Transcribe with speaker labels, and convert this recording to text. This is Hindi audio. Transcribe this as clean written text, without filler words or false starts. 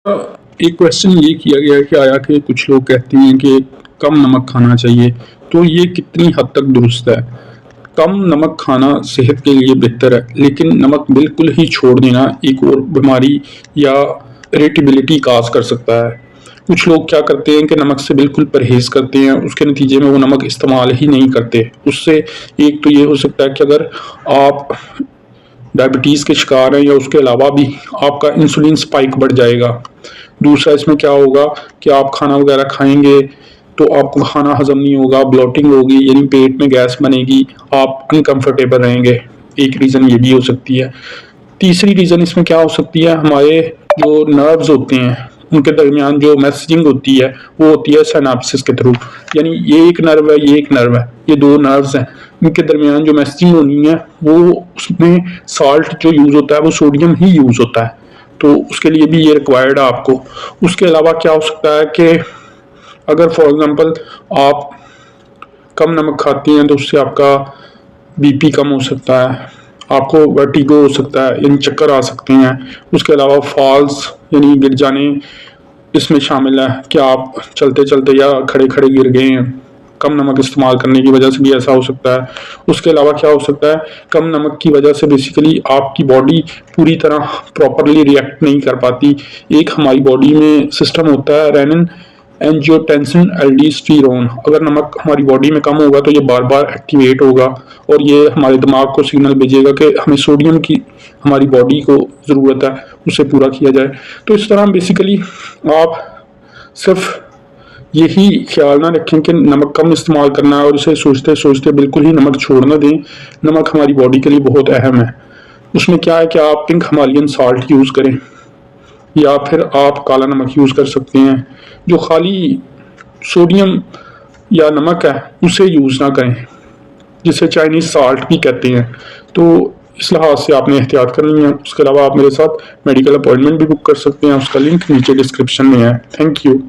Speaker 1: एक क्वेश्चन ये किया गया कि आया कि कुछ लोग कहते हैं कि कम नमक खाना चाहिए, तो ये कितनी हद तक दुरुस्त है? कम नमक खाना सेहत के लिए बेहतर है, लेकिन नमक बिल्कुल ही छोड़ देना एक और बीमारी या इरिटेबिलिटी काज कर सकता है। कुछ लोग क्या करते हैं कि नमक से बिल्कुल परहेज करते हैं, उसके नतीजे में वो नमक इस्तेमाल ही नहीं करते। उससे एक तो ये हो सकता है कि अगर आप डायबिटीज़ के शिकार हैं या उसके अलावा भी आपका इंसुलिन स्पाइक बढ़ जाएगा। दूसरा इसमें क्या होगा कि आप खाना वगैरह खाएंगे तो आपको खाना हजम नहीं होगा, ब्लोटिंग होगी, यानी पेट में गैस बनेगी, आप अनकंफर्टेबल रहेंगे। एक रीज़न ये भी हो सकती है। तीसरी रीज़न इसमें क्या हो सकती है, हमारे जो नर्व्स होते हैं उनके दरमियान जो मैसेजिंग होती है वो होती है सिनेप्सिस के थ्रू। यानी ये एक नर्व है, ये एक नर्व है, ये दो नर्व्स हैं, इनके दरमियान जो मैसेजिंग होनी है वो उसमें साल्ट जो यूज़ होता है वो सोडियम ही यूज़ होता है, तो उसके लिए भी ये रिक्वायर्ड है आपको। उसके अलावा क्या हो सकता है कि अगर फॉर एग्जांपल आप कम नमक खाती हैं तो उससे आपका बीपी कम हो सकता है, आपको वर्टिगो हो सकता है यानी चक्कर आ सकते हैं। उसके अलावा फॉल्स यानी गिर जाने इसमें शामिल है कि आप चलते चलते या खड़े खड़े गिर गए हैं, कम नमक इस्तेमाल करने की वजह से भी ऐसा हो सकता है। उसके अलावा क्या हो सकता है, कम नमक की वजह से बेसिकली आपकी बॉडी पूरी तरह प्रॉपरली रिएक्ट नहीं कर पाती। एक हमारी बॉडी में सिस्टम होता है रेनिन एंजियोटेंसिन एल्डोस्टेरोन, अगर नमक हमारी बॉडी में कम होगा तो ये बार बार एक्टिवेट होगा और ये हमारे दिमाग को सिग्नल भेजेगा कि हमें सोडियम की हमारी बॉडी को ज़रूरत है, उसे पूरा किया जाए। तो इस तरह बेसिकली आप सिर्फ यही ख्याल ना रखें कि नमक कम इस्तेमाल करना है और इसे सोचते सोचते बिल्कुल ही नमक छोड़ ना दें। नमक हमारी बॉडी के लिए बहुत अहम है। उसमें क्या है कि आप पिंक हिमालयन साल्ट यूज़ करें या फिर आप काला नमक यूज़ कर सकते हैं। जो खाली सोडियम या नमक है उसे यूज़ ना करें, जिसे चाइनीज़ साल्ट भी कहते हैं। तो इस लिहाज से आपने एहतियात करनी है। उसके अलावा आप मेरे साथ मेडिकल अपॉइंटमेंट भी बुक कर सकते हैं, उसका लिंक नीचे डिस्क्रिप्शन में है। Thank you.